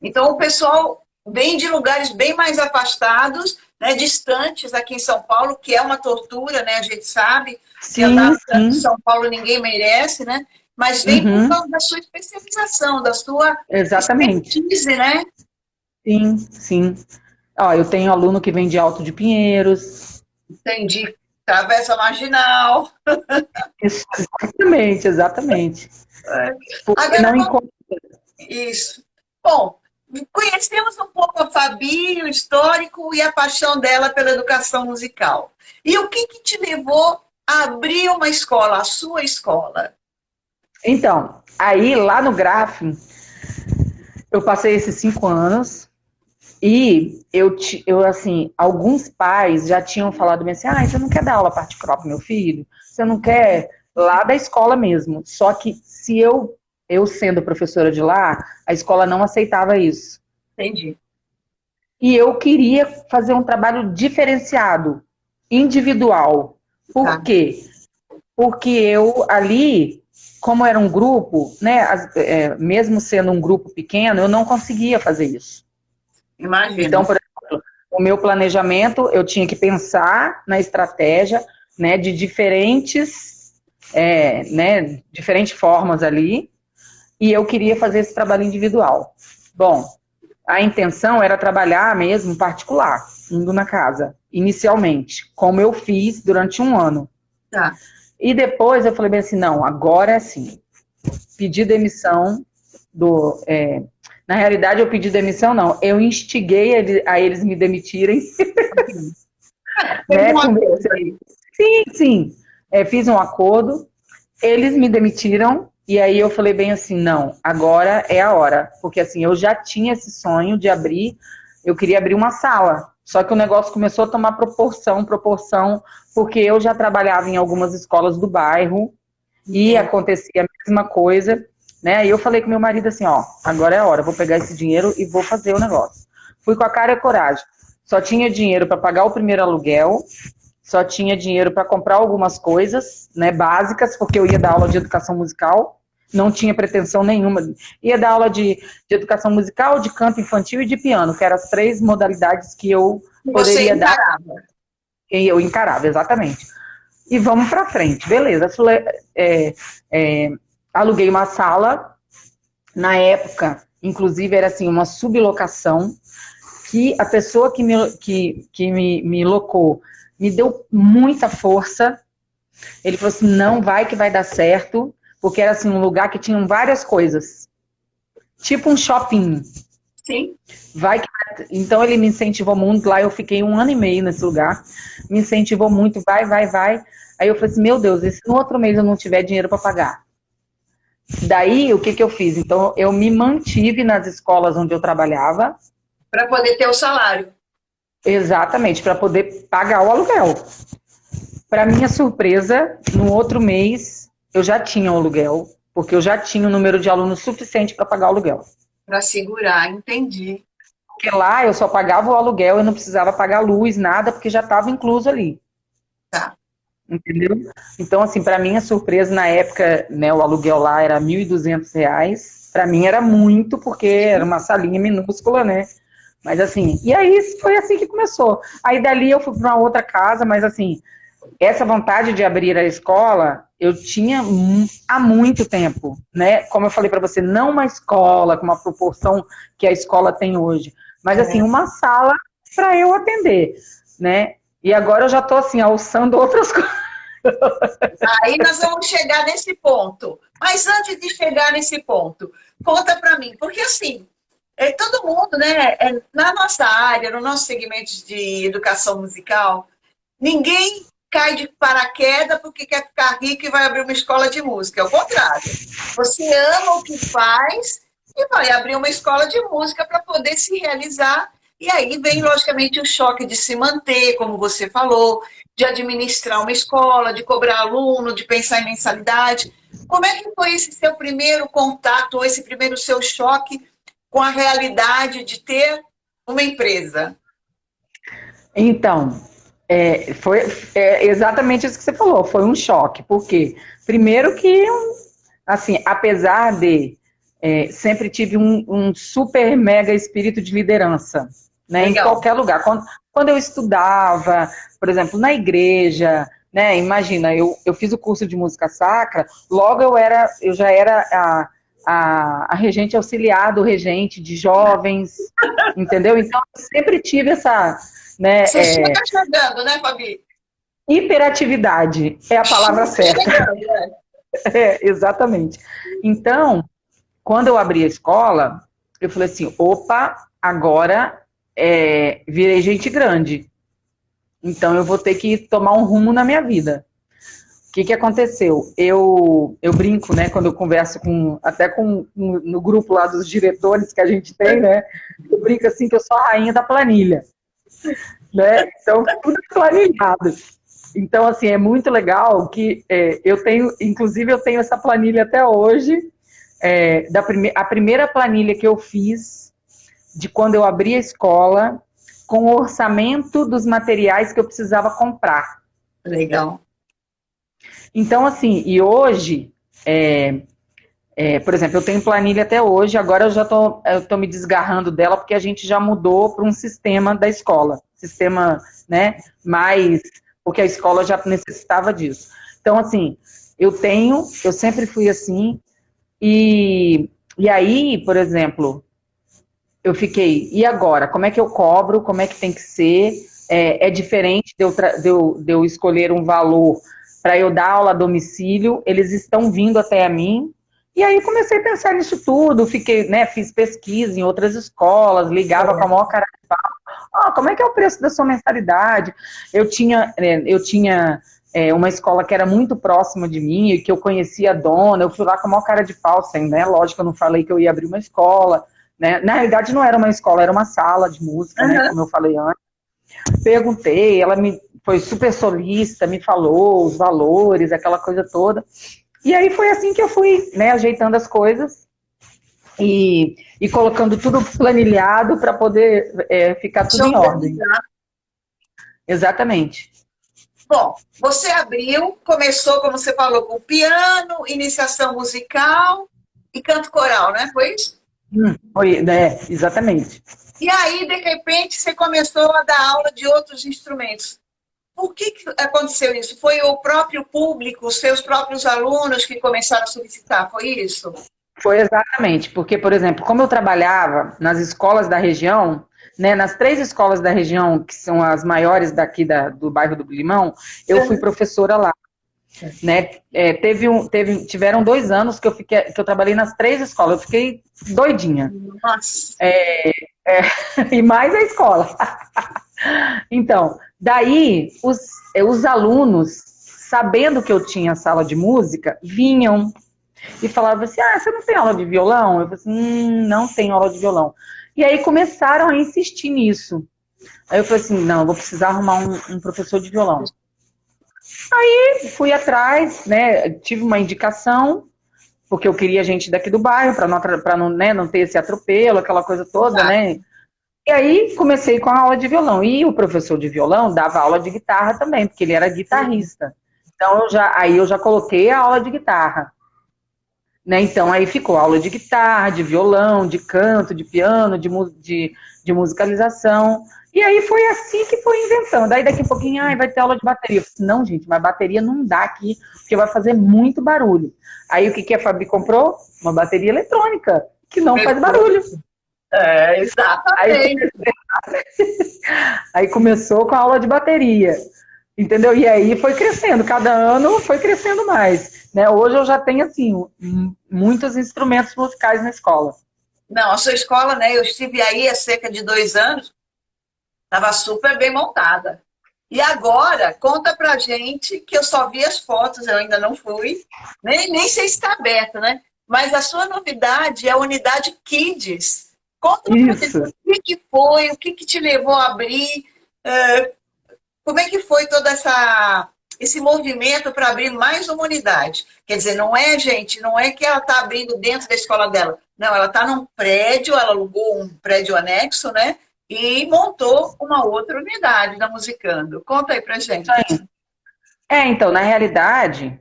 Então, o pessoal vem de lugares bem mais afastados, né, distantes aqui em São Paulo, que é uma tortura, né, a gente sabe. Sim, andar sim. em São Paulo ninguém merece, né? Mas vem por causa da sua especialização, da sua expertise, né? Sim, sim. Ó, eu tenho aluno que vem de Alto de Pinheiros. Entendi. Travessa Marginal. Exatamente. Agora, não encontra. Isso. Bom, conhecemos um pouco a Fabi, o histórico e a paixão dela pela educação musical. E o que te levou a abrir uma escola, a sua escola? Então, aí lá no Graf, eu passei esses 5 anos e eu assim, alguns pais já tinham falado bem assim, você não quer dar aula particular para meu filho? Você não quer lá da escola mesmo? Só que se eu sendo professora de lá, a escola não aceitava isso. Entendi. E eu queria fazer um trabalho diferenciado, individual. Por quê? Porque eu ali, como era um grupo, né, mesmo sendo um grupo pequeno, eu não conseguia fazer isso. Imagina. Então, por exemplo, o meu planejamento, eu tinha que pensar na estratégia, né, de diferentes formas ali, e eu queria fazer esse trabalho individual. Bom, a intenção era trabalhar mesmo particular, indo na casa, inicialmente, como eu fiz durante 1 ano. Tá. E depois eu falei bem assim, não, agora é assim, pedi demissão na realidade eu pedi demissão não, eu instiguei a eles me demitirem. Né? Sim, fiz um acordo, eles me demitiram, e aí eu falei bem assim, não, agora é a hora, porque assim, eu já tinha esse sonho de eu queria abrir uma sala, só que o negócio começou a tomar proporção, porque eu já trabalhava em algumas escolas do bairro, e acontecia a mesma coisa, né, e eu falei com meu marido assim, agora é a hora, vou pegar esse dinheiro e vou fazer o negócio. Fui com a cara e a coragem, só tinha dinheiro para pagar o primeiro aluguel, só tinha dinheiro para comprar algumas coisas, né, básicas, porque eu ia dar aula de educação musical, não tinha pretensão nenhuma. Ia dar aula de educação musical, de canto infantil e de piano, que eram as 3 modalidades que eu poderia dar. Eu encarava, exatamente. E vamos para frente, beleza. Aluguei uma sala, na época, inclusive era assim, uma sublocação, que a pessoa que me locou me deu muita força. Ele falou assim, não, vai que vai dar certo, porque era assim, um lugar que tinham várias coisas, tipo um shopping. Sim. Então ele me incentivou muito, lá eu fiquei 1 ano e meio nesse lugar, me incentivou muito, vai. Aí eu falei assim, meu Deus, e se no outro mês eu não tiver dinheiro para pagar? Daí, o que eu fiz? Então, eu me mantive nas escolas onde eu trabalhava. Para poder ter o salário. Exatamente, para poder pagar o aluguel. Para minha surpresa, no outro mês, eu já tinha o aluguel, porque eu já tinha o número de alunos suficiente para pagar o aluguel. Para segurar, entendi. Porque lá eu só pagava o aluguel e não precisava pagar luz, nada, porque já estava incluso ali. Tá. Entendeu? Então, assim, para minha surpresa, na época, né, o aluguel lá era R$ 1.200. Para mim era muito, porque era uma salinha minúscula, né? Mas assim, e aí foi assim que começou. Aí dali eu fui para uma outra casa, mas assim, essa vontade de abrir a escola, eu tinha há muito tempo, né? Como eu falei para você, não uma escola com uma proporção que a escola tem hoje, mas assim, uma sala para eu atender, né? E agora eu já tô assim, alçando outras coisas. Aí nós vamos chegar nesse ponto. Mas antes de chegar nesse ponto, conta para mim, porque assim, todo mundo, né, na nossa área, no nosso segmento de educação musical, ninguém cai de paraquedas porque quer ficar rico e vai abrir uma escola de música. É o contrário. Você ama o que faz e vai abrir uma escola de música para poder se realizar. E aí vem, logicamente, o choque de se manter, como você falou, de administrar uma escola, de cobrar aluno, de pensar em mensalidade. Como é que foi esse seu primeiro contato, ou esse primeiro seu choque com a realidade de ter uma empresa? Então, foi exatamente isso que você falou, foi um choque, porque primeiro que, assim, apesar de sempre tive um super mega espírito de liderança, né, em qualquer lugar. Quando eu estudava, por exemplo, na igreja, né, imagina, eu fiz o curso de música sacra, logo eu já era a regente auxiliar do regente de jovens, entendeu? Então, eu sempre tive essa... Né, você chega chegando, né, Fabi? Hiperatividade é a palavra certa. Chegando, exatamente. Então, quando eu abri a escola, eu falei assim, opa, agora virei gente grande. Então, eu vou ter que tomar um rumo na minha vida. O que aconteceu? Eu brinco, né, quando eu converso no grupo lá dos diretores que a gente tem, né, eu brinco assim que eu sou a rainha da planilha. Né? Então, tudo planilhado. Então, assim, é muito legal que inclusive eu tenho essa planilha até hoje, a primeira planilha que eu fiz de quando eu abri a escola, com o orçamento dos materiais que eu precisava comprar. Legal. Então, assim, e hoje, por exemplo, eu tenho planilha até hoje, agora eu tô me desgarrando dela, porque a gente já mudou para um sistema da escola. Sistema, né, porque a escola já necessitava disso. Então, assim, eu sempre fui assim, e aí, por exemplo, eu fiquei, e agora? Como é que eu cobro? Como é que tem que ser? É diferente de eu escolher um valor para eu dar aula a domicílio, eles estão vindo até a mim, e aí comecei a pensar nisso tudo, fiz pesquisa em outras escolas, ligava com a maior cara de pau, como é que é o preço da sua mensalidade? Eu tinha uma escola que era muito próxima de mim, e que eu conhecia a dona, eu fui lá com a maior cara de pau, assim, né? Lógico, eu não falei que eu ia abrir uma escola, né? Na realidade não era uma escola, era uma sala de música, né? Como eu falei antes. Perguntei, ela foi super solícita, me falou os valores, aquela coisa toda. E aí foi assim que eu fui, né, ajeitando as coisas e colocando tudo planilhado para poder ficar tudo em ordem. Exatamente. Bom, você abriu, começou, como você falou, com piano, iniciação musical e canto coral, né? Foi isso? Foi, exatamente. E aí, de repente, você começou a dar aula de outros instrumentos. Por que aconteceu isso? Foi o próprio público, os seus próprios alunos que começaram a solicitar, foi isso? Foi exatamente, porque, por exemplo, como eu trabalhava nas escolas da região, né, nas 3 escolas da região, que são as maiores daqui do bairro do Limão, eu fui professora lá. Né? Tiveram 2 anos que eu trabalhei nas 3 escolas, eu fiquei doidinha. Nossa. E mais a escola. Então, daí, os alunos, sabendo que eu tinha sala de música, vinham e falavam assim, você não tem aula de violão? Eu falei assim, não tenho aula de violão. E aí começaram a insistir nisso. Aí eu falei assim, não, eu vou precisar arrumar um professor de violão. Aí fui atrás, né, tive uma indicação, porque eu queria gente daqui do bairro, para não ter esse atropelo, aquela coisa toda, né? E aí comecei com a aula de violão. E o professor de violão dava aula de guitarra também, porque ele era guitarrista. Então eu já coloquei a aula de guitarra. Né? Então aí ficou aula de guitarra, de violão, de canto, de piano, de musicalização. E aí foi assim que foi inventando. Aí daqui a pouquinho, vai ter aula de bateria. Eu falei, não, gente, mas bateria não dá aqui, porque vai fazer muito barulho. Aí o que a Fabi comprou? Uma bateria eletrônica, que não faz barulho. Exatamente. Aí começou com a aula de bateria. Entendeu? E aí foi crescendo, cada ano foi crescendo mais. Né? Hoje eu já tenho, assim, muitos instrumentos musicais na escola. Não, a sua escola, né? Eu estive aí há cerca de 2 anos, estava super bem montada. E agora, conta pra gente, que eu só vi as fotos, eu ainda não fui, nem sei se está aberto, né? Mas a sua novidade é a unidade Kids. Conta pra gente Isso. o que foi, o que te levou a abrir, como é que foi todo esse movimento para abrir mais uma unidade? Quer dizer, não é, gente, não é que ela está abrindo dentro da escola dela. Não, ela está num prédio, ela alugou um prédio anexo, né? E montou uma outra unidade da Musicando. Conta aí pra gente. Então, na realidade,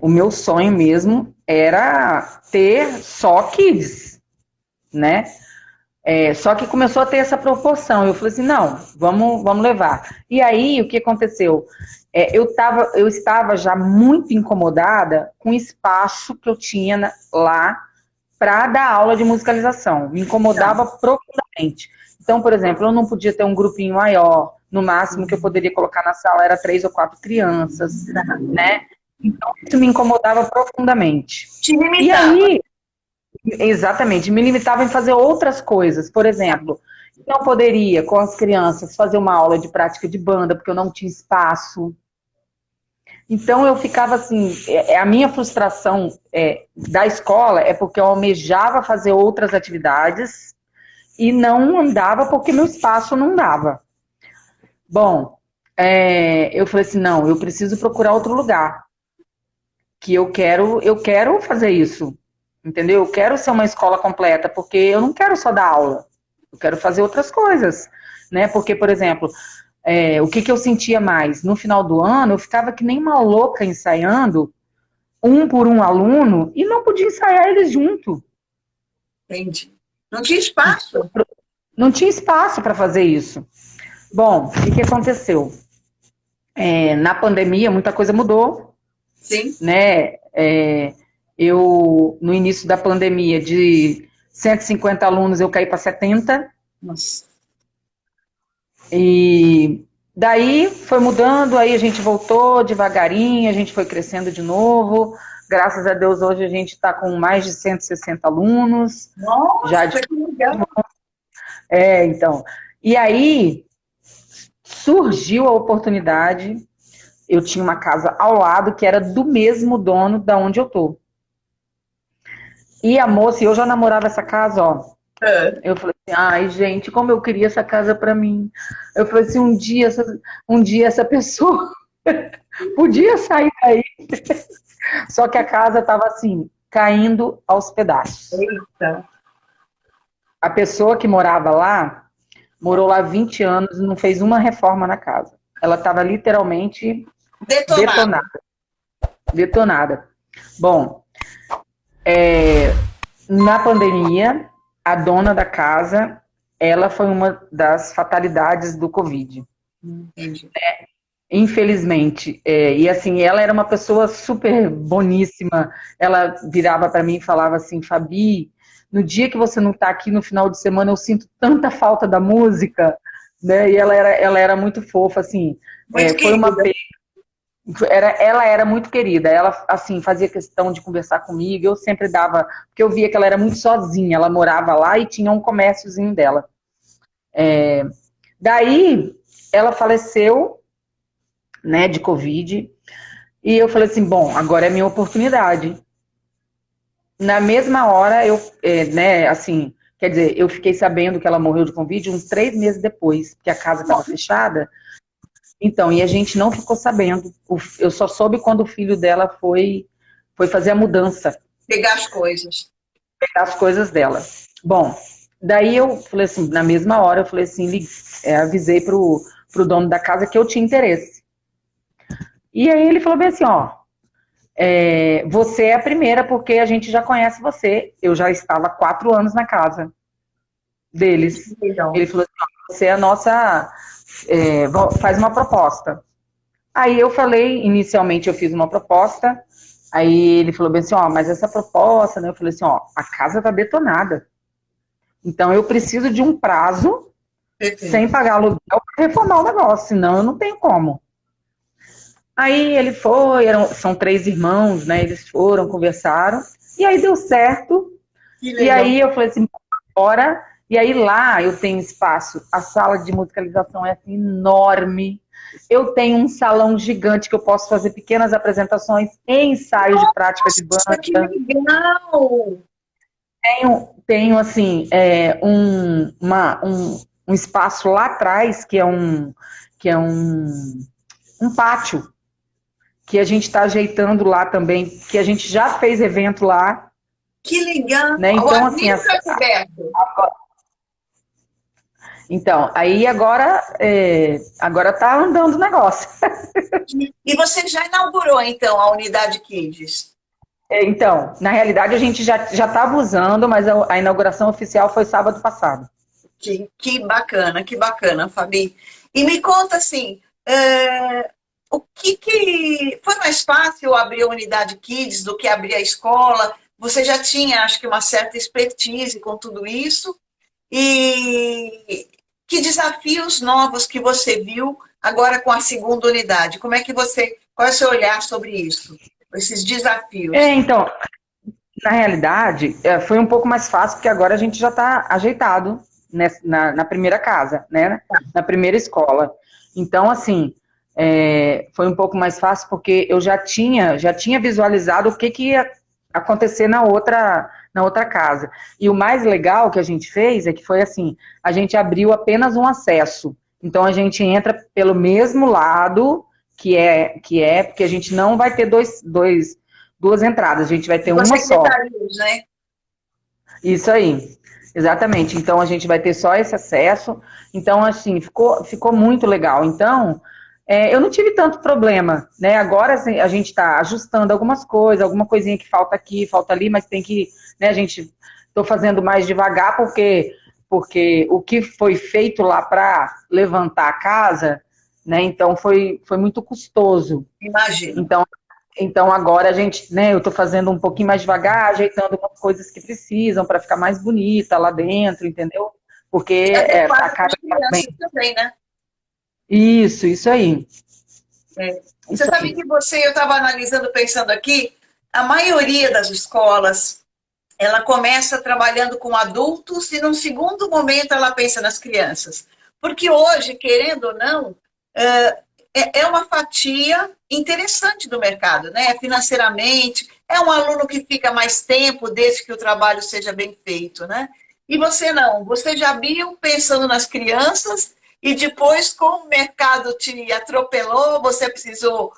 o meu sonho mesmo era ter só kids, né? Só que começou a ter essa proporção. Eu falei assim, não, vamos levar. E aí, o que aconteceu? Eu estava já muito incomodada com o espaço que eu tinha lá para dar aula de musicalização. Me incomodava profundamente. Então, por exemplo, eu não podia ter um grupinho maior. No máximo que eu poderia colocar na sala era 3 ou 4 crianças, né? Então, isso me incomodava profundamente. Te limitava. E aí, exatamente, me limitava em fazer outras coisas. Por exemplo, não poderia, com as crianças, fazer uma aula de prática de banda, porque eu não tinha espaço. Então, eu ficava assim, a minha frustração da escola é porque eu almejava fazer outras atividades e não andava porque meu espaço não dava. Bom, eu falei assim, não, eu preciso procurar outro lugar, que eu quero fazer isso, entendeu? Eu quero ser uma escola completa, porque eu não quero só dar aula, eu quero fazer outras coisas, né? Porque, por exemplo, o que eu sentia mais? No final do ano, eu ficava que nem uma louca ensaiando, um por um aluno, e não podia ensaiar eles junto. Entendi. Não tinha espaço? Não tinha espaço para fazer isso. Bom, o que aconteceu? Na pandemia, muita coisa mudou. Sim. Né? No início da pandemia, de 150 alunos, eu caí para 70. Nossa. E daí foi mudando, aí a gente voltou devagarinho, a gente foi crescendo de novo. Graças a Deus, hoje a gente está com mais de 160 alunos. Nossa, já que legal. Então. E aí surgiu a oportunidade. Eu tinha uma casa ao lado que era do mesmo dono da onde eu tô. E a moça, e eu já namorava essa casa, ó. Eu falei assim, ai, gente, como eu queria essa casa pra mim. Eu falei assim, um dia essa pessoa podia sair daí. Só que a casa tava assim, caindo aos pedaços. Eita. A pessoa que morava lá, morou lá 20 anos e não fez uma reforma na casa. Ela tava literalmente detonada. Bom, na pandemia, a dona da casa, ela foi uma das fatalidades do Covid. Entendi. Infelizmente. E assim, ela era uma pessoa super boníssima. Ela virava para mim e falava assim, Fabi, no dia que você não está aqui no final de semana, eu sinto tanta falta da música. Né? E ela era muito fofa, assim. Foi uma pena. Ela era muito querida, ela assim fazia questão de conversar comigo, eu sempre dava, porque eu via que ela era muito sozinha, ela morava lá e tinha um comérciozinho dela. Daí ela faleceu, né, de Covid, e eu falei assim, bom, agora é minha oportunidade. Na mesma hora né, assim, quer dizer, eu fiquei sabendo que ela morreu de Covid uns 3 meses depois, que a casa estava fechada. Então, e a gente não ficou sabendo. Eu só soube quando o filho dela foi fazer a mudança. Pegar as coisas. Pegar as coisas dela. Bom, daí eu falei assim, na mesma hora, eu falei assim, avisei pro dono da casa que eu tinha interesse. E aí ele falou bem assim, ó, você é a primeira porque a gente já conhece você. Eu já estava 4 anos na casa deles. Então. Ele falou assim, ó, você é a nossa... faz uma proposta. Aí eu falei, inicialmente eu fiz uma proposta, aí ele falou bem assim, ó, mas essa proposta, né, eu falei assim, ó, a casa tá detonada, então eu preciso de um prazo sem pagar aluguel para reformar o negócio, senão eu não tenho como. Aí ele foi, são 3 irmãos, né? Eles foram, conversaram, e aí deu certo. E aí eu falei assim, bora. E aí lá eu tenho espaço, a sala de musicalização é assim, enorme. Eu tenho um salão gigante que eu posso fazer pequenas apresentações e ensaios de prática de banda. Que legal! Tenho assim, um espaço lá atrás, que é um pátio, que a gente está ajeitando lá também, que a gente já fez evento lá. Que legal! Né? Então, assim, então, aí agora tá andando o negócio. E você já inaugurou, então, a unidade Kids? Então, na realidade, a gente já estava usando, mas a inauguração oficial foi sábado passado. Que bacana, Fabi. E me conta, assim, o que foi mais fácil abrir a unidade Kids do que abrir a escola? Você já tinha, acho que, uma certa expertise com tudo isso? E que desafios novos que você viu agora com a segunda unidade? Qual é o seu olhar sobre isso? Esses desafios? Então, na realidade, foi um pouco mais fácil, porque agora a gente já está ajeitado na primeira casa, né? Na primeira escola. Então, assim, foi um pouco mais fácil, porque eu já tinha visualizado o que ia acontecer na outra casa. E o mais legal que a gente fez é que foi assim, a gente abriu apenas um acesso. Então, a gente entra pelo mesmo lado, que é porque a gente não vai ter duas entradas, a gente vai ter uma só. Né? Isso aí, exatamente. Então, a gente vai ter só esse acesso. Então, assim, ficou muito legal. Então, eu não tive tanto problema, né? Agora assim, a gente está ajustando algumas coisas, alguma coisinha que falta aqui, falta ali, mas tem que, né? Estou fazendo mais devagar porque o que foi feito lá para levantar a casa, né? Então foi muito custoso. Imagino. Então agora a gente, né? Eu estou fazendo um pouquinho mais devagar, ajeitando algumas coisas que precisam para ficar mais bonita lá dentro, entendeu? Porque a casa também, né? Isso aí. Você sabe que eu estava analisando, pensando aqui, a maioria das escolas, ela começa trabalhando com adultos e num segundo momento ela pensa nas crianças. Porque hoje, querendo ou não, é uma fatia interessante do mercado, né? Financeiramente, é um aluno que fica mais tempo desde que o trabalho seja bem feito, né? E você não, você já viu pensando nas crianças. E depois, como o mercado te atropelou, você precisou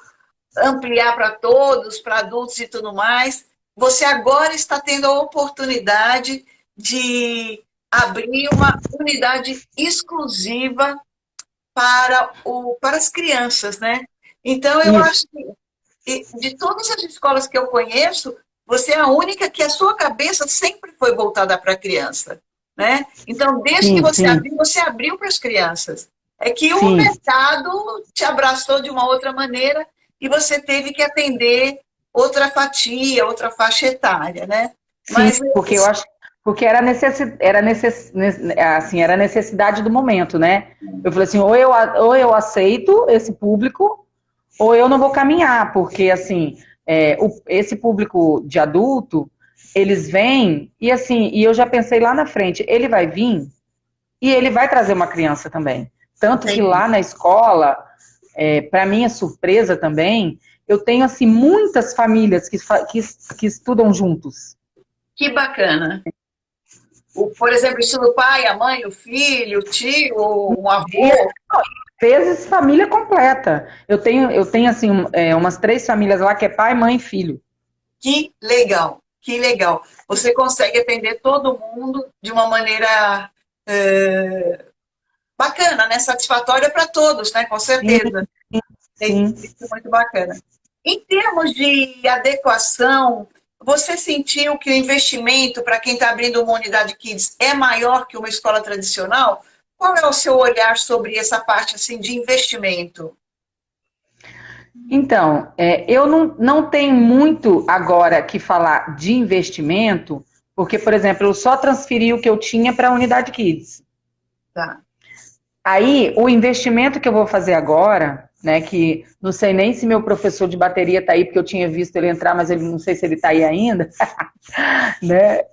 ampliar para todos, para adultos e tudo mais. Você agora está tendo a oportunidade de abrir uma unidade exclusiva para as crianças, né? Então, eu acho que de todas as escolas que eu conheço, você é a única que a sua cabeça sempre foi voltada para a criança. Né? Então, desde que você abriu para as crianças. É que o mercado te abraçou de uma outra maneira e você teve que atender outra fatia, outra faixa etária, né? Mas porque eu acho porque era necessidade do momento, né? Eu falei assim, ou eu aceito esse público, ou eu não vou caminhar, porque assim, esse público de adulto, eles vêm, e assim, e eu já pensei lá na frente, ele vai vir e ele vai trazer uma criança também. Tanto que lá na escola, para minha surpresa também, eu tenho assim muitas famílias que estudam juntos. Que bacana. Por exemplo, estuda o pai, a mãe, o filho, o tio, o avô. Vezes família completa. Eu tenho assim, umas 3 famílias lá que é pai, mãe e filho. Que legal. Que legal. Você consegue atender todo mundo de uma maneira bacana, né? Satisfatória para todos, né? Com certeza. Sim. Isso é muito bacana. Em termos de adequação, você sentiu que o investimento para quem está abrindo uma unidade Kids é maior que uma escola tradicional? Qual é o seu olhar sobre essa parte assim, de investimento? Então, eu não tenho muito agora que falar de investimento, porque, por exemplo, eu só transferi o que eu tinha para a unidade Kids. Tá. Aí, o investimento que eu vou fazer agora né? Que não sei nem se meu professor de bateria está aí, porque eu tinha visto ele entrar, mas ele não sei se ele está aí ainda, né?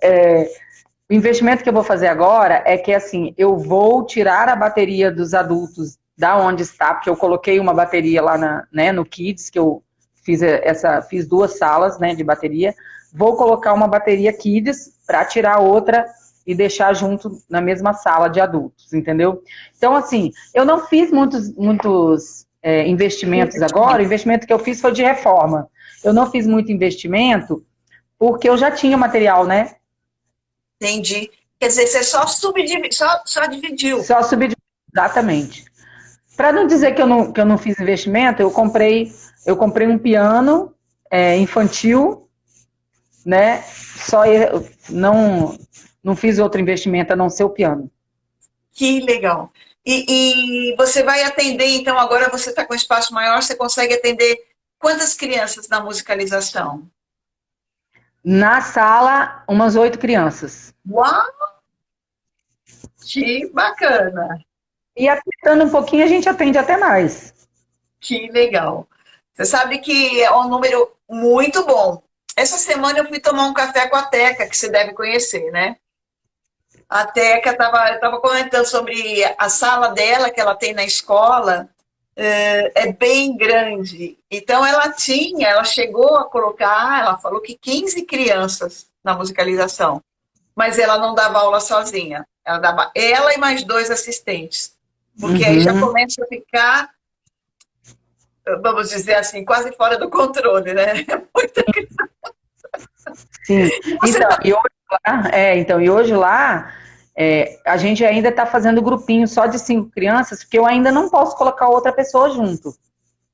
O investimento que eu vou fazer agora é que, assim, eu vou tirar a bateria dos adultos da onde está, porque eu coloquei uma bateria lá no Kids, que eu fiz 2 salas, né, de bateria. Vou colocar uma bateria Kids para tirar outra e deixar junto na mesma sala de adultos, entendeu? Então, assim, eu não fiz muitos investimentos agora. O investimento que eu fiz foi de reforma. Eu não fiz muito investimento porque eu já tinha material, né? Entendi. Quer dizer, você só dividiu. Só subdividiu, exatamente. Para não dizer que eu não fiz investimento, eu comprei um piano infantil, né? Só eu não fiz outro investimento a não ser o piano. Que legal. E você vai atender, então agora você está com espaço maior, você consegue atender quantas crianças na musicalização? Na sala, umas 8 crianças. Uau! Que bacana! E apertando um pouquinho, a gente atende até mais. Que legal! Você sabe que é um número muito bom. Essa semana eu fui tomar um café com a Teca, que você deve conhecer, né? A Teca estava comentando sobre a sala dela, que ela tem na escola, é bem grande. Então ela chegou a colocar, ela falou que 15 crianças na musicalização, mas ela não dava aula sozinha. Ela dava ela e mais 2 assistentes. Porque aí já começa a ficar, vamos dizer assim, quase fora do controle, né? Muita criança. Sim. E hoje lá, a gente ainda está fazendo grupinho só de 5 crianças, porque eu ainda não posso colocar outra pessoa junto.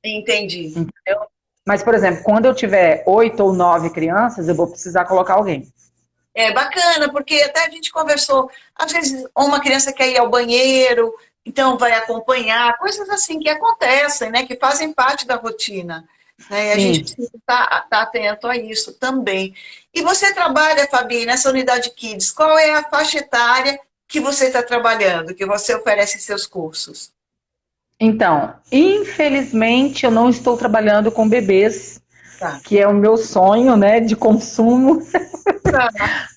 Entendi. Entendeu? Mas, por exemplo, quando eu tiver 8 ou 9 crianças, eu vou precisar colocar alguém. É bacana, porque até a gente conversou, às vezes uma criança quer ir ao banheiro, então vai acompanhar, coisas assim que acontecem, né, que fazem parte da rotina. Né, e a gente precisa estar atento a isso também. E você trabalha, Fabi, nessa unidade Kids, qual é a faixa etária que você está trabalhando, que você oferece em seus cursos? Então, infelizmente, eu não estou trabalhando com bebês, Tá. que é o meu sonho, né, de consumo,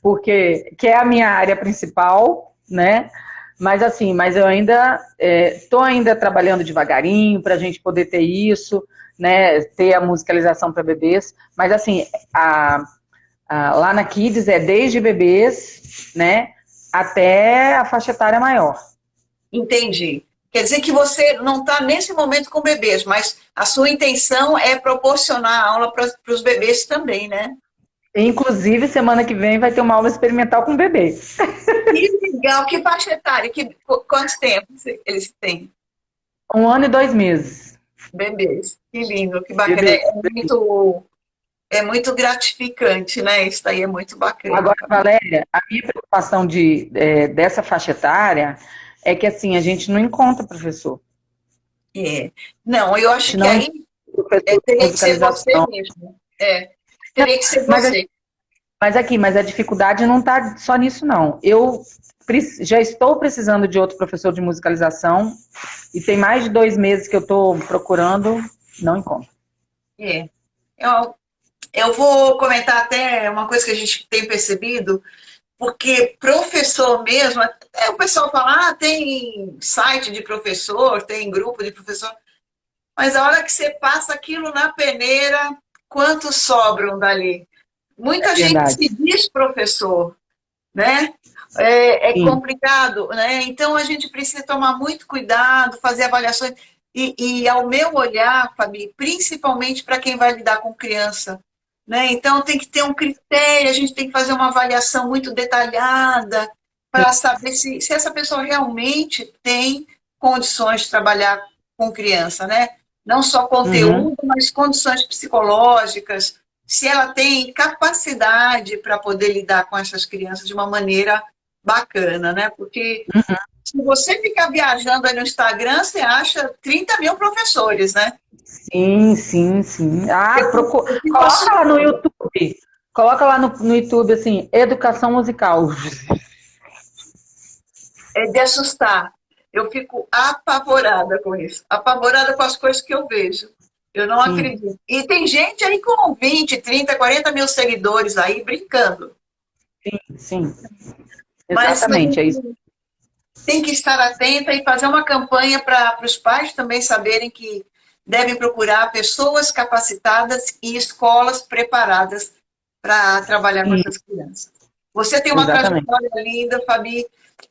porque que é a minha área principal, né? Mas assim, eu ainda estou ainda trabalhando devagarinho para a gente poder ter isso, né? Ter a musicalização para bebês. Mas assim, lá na Kids é desde bebês, né, até a faixa etária maior. Entendi. Quer dizer que você não está nesse momento com bebês, mas a sua intenção é proporcionar aula para os bebês também, né? Inclusive, semana que vem vai ter uma aula experimental com bebê. Que legal, que faixa etária, quanto tempo eles têm? 1 ano e 2 meses. Bebês, que lindo, que bacana. É muito gratificante, né? Isso aí é muito bacana. Agora, Valéria, a minha preocupação dessa faixa etária é que, assim, a gente não encontra professor. Não, eu acho que aí teria que ser você mesmo. Teria que ser você. Mas a dificuldade não está só nisso, não. Eu já estou precisando de outro professor de musicalização e tem mais de 2 meses que eu estou procurando, não encontro. Eu vou comentar até uma coisa que a gente tem percebido, porque professor mesmo, o pessoal fala, tem site de professor, tem grupo de professor, mas a hora que você passa aquilo na peneira, quantos sobram dali? Muita gente se diz professor, né? É complicado, né? Então a gente precisa tomar muito cuidado, fazer avaliações, e ao meu olhar, Fabi, principalmente para quem vai lidar com criança, né? Então tem que ter um critério, a gente tem que fazer uma avaliação muito detalhada para saber se essa pessoa realmente tem condições de trabalhar com criança, né? Não só conteúdo, mas condições psicológicas, se ela tem capacidade para poder lidar com essas crianças de uma maneira bacana, né? Porque se você ficar viajando aí no Instagram, você acha 30 mil professores, né? Sim. Coloca lá no YouTube. Coloca lá no YouTube, assim, educação musical. É de assustar. Eu fico apavorada com isso, apavorada com as coisas que eu vejo. Eu não Sim, acredito. E tem gente aí com 20, 30, 40 mil seguidores aí brincando. sim, Mas exatamente, é isso. tem que estar atenta e fazer uma campanha para os pais também saberem que devem procurar pessoas capacitadas e escolas preparadas para trabalhar com Sim, essas crianças. Você tem uma exatamente. trajetória linda, Fabi.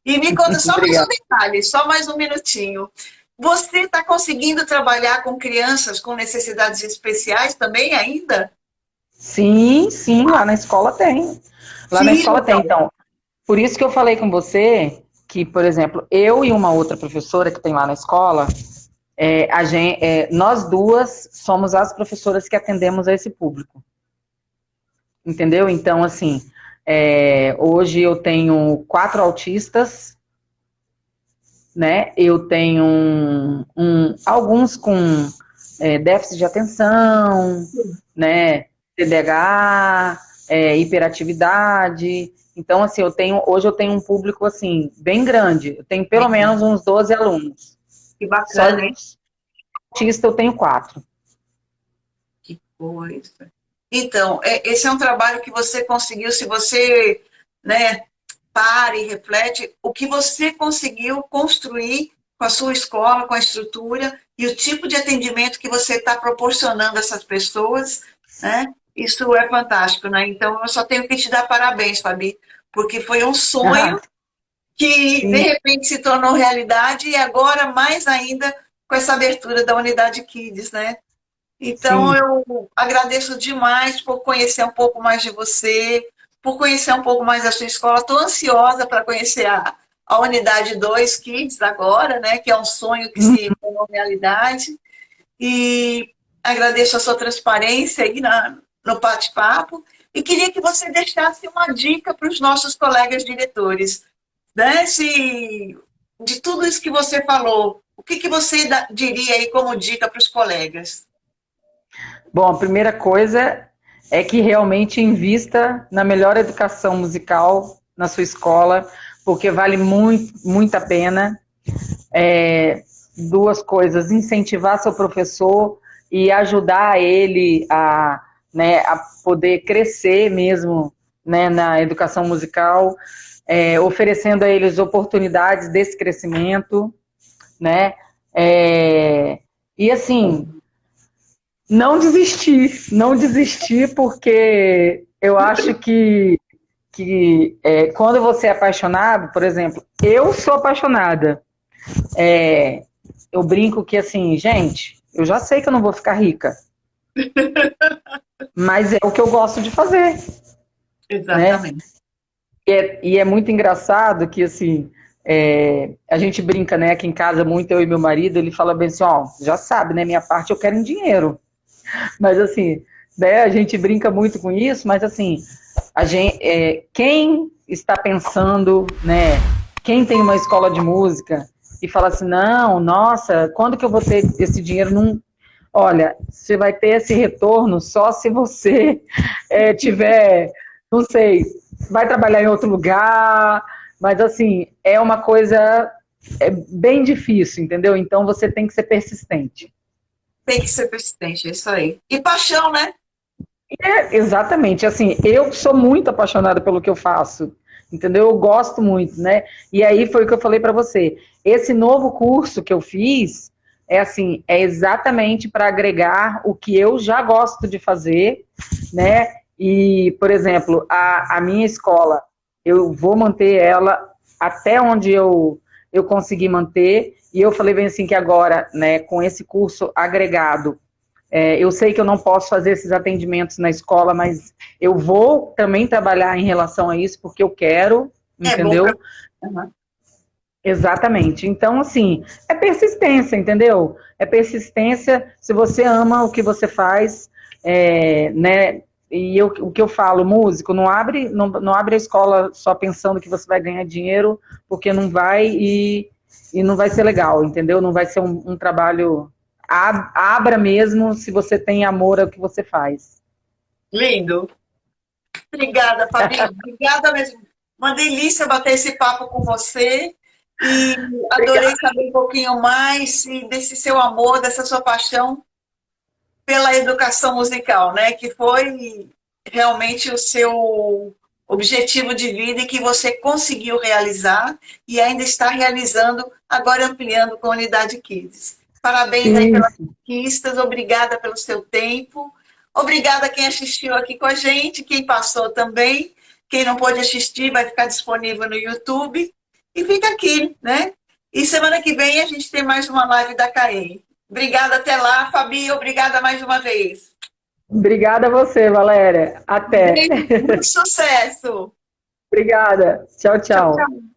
E me conta só mais um Obrigada. detalhe, só mais um minutinho. Você está conseguindo trabalhar com crianças com necessidades especiais também ainda? Sim, sim, lá na escola tem. Lá na Que escola tem, legal. então. Por isso que eu falei com você que, por exemplo, eu e uma outra professora que tem lá na escola, nós duas somos as professoras que atendemos a esse público. Entendeu? Então, assim, hoje eu tenho 4 autistas, né? Eu tenho alguns com déficit de atenção, né? TDAH, hiperatividade. Então, assim, hoje eu tenho um público, assim, bem grande. Eu tenho pelo menos uns 12 alunos. Que Só bacana, hein? autista eu tenho 4. Que coisa. Então, esse é um trabalho que você conseguiu, se você, né, para e reflete, o que você conseguiu construir com a sua escola, com a estrutura e o tipo de atendimento que você está proporcionando a essas pessoas, né? Isso é fantástico, né? Então, eu só tenho que te dar parabéns, Fabi, porque foi um Ah, sonho que, de sim, repente, se tornou realidade e agora, mais ainda, com essa abertura da unidade Kids, né? Então, sim. eu agradeço demais por conhecer um pouco mais de você, por conhecer um pouco mais da sua escola. Estou ansiosa para conhecer a Unidade 2 Kids agora, né? Que é um sonho que se tornou realidade. E agradeço a sua transparência aí no bate-papo. E queria que você deixasse uma dica para os nossos colegas diretores, né? De tudo isso que você falou, o que você diria aí como dica para os colegas? Bom, a primeira coisa é que realmente invista na melhor educação musical na sua escola, porque vale muito, muito a pena. 2 coisas: incentivar seu professor e ajudar ele a poder crescer mesmo, né, na educação musical, oferecendo a eles oportunidades desse crescimento, né? E assim, não desistir, porque eu acho que quando você é apaixonado, por exemplo, eu sou apaixonada. Eu brinco que assim, gente, eu já sei que eu não vou ficar rica, mas é o que eu gosto de fazer, né? Exatamente. E é muito engraçado que assim, a gente brinca, né, aqui em casa muito, eu e meu marido, ele fala bem assim, ó, já sabe, né, minha parte eu quero em dinheiro. Mas assim, né, a gente brinca muito com isso, mas assim, quem está pensando, né, quem tem uma escola de música e fala assim, não, nossa, quando que eu vou ter esse dinheiro? Não, olha, você vai ter esse retorno só se você tiver, não sei, vai trabalhar em outro lugar, mas assim, é uma coisa bem difícil, entendeu? Então você tem que ser persistente. Tem que ser persistente, é isso aí. E paixão, né? Exatamente, assim, eu sou muito apaixonada pelo que eu faço, entendeu? Eu gosto muito, né? E aí foi o que eu falei para você. Esse novo curso que eu fiz assim, é exatamente para agregar o que eu já gosto de fazer, né? E, por exemplo, a minha escola, eu vou manter ela até onde eu conseguir manter. E eu falei bem assim que agora, né, com esse curso agregado, eu sei que eu não posso fazer esses atendimentos na escola, mas eu vou também trabalhar em relação a isso, porque eu quero, É bom entendeu? para. Uhum. Exatamente. Então, assim, é persistência, entendeu? É persistência. Se você ama o que você faz, né? E o que eu falo, músico, não abre a escola só pensando que você vai ganhar dinheiro, porque não vai e não vai ser legal, entendeu? Não vai ser um trabalho. Abra mesmo se você tem amor ao que você faz. Lindo. Obrigada, Fabi. Obrigada mesmo. Uma delícia bater esse papo com você. E adorei saber um pouquinho mais desse seu amor, dessa sua paixão pela educação musical, né? Que foi realmente o seu objetivo de vida e que você conseguiu realizar e ainda está realizando, agora ampliando com a Unidade Kids. Parabéns aí pelas conquistas, obrigada pelo seu tempo, obrigada a quem assistiu aqui com a gente, quem passou também, quem não pôde assistir vai ficar disponível no YouTube e fica aqui, né? E semana que vem a gente tem mais uma live da CAEM. Obrigada, até lá, Fabi, obrigada mais uma vez. Obrigada a você, Valéria. Até. Muito sucesso. Obrigada. Tchau, tchau. Tchau, tchau.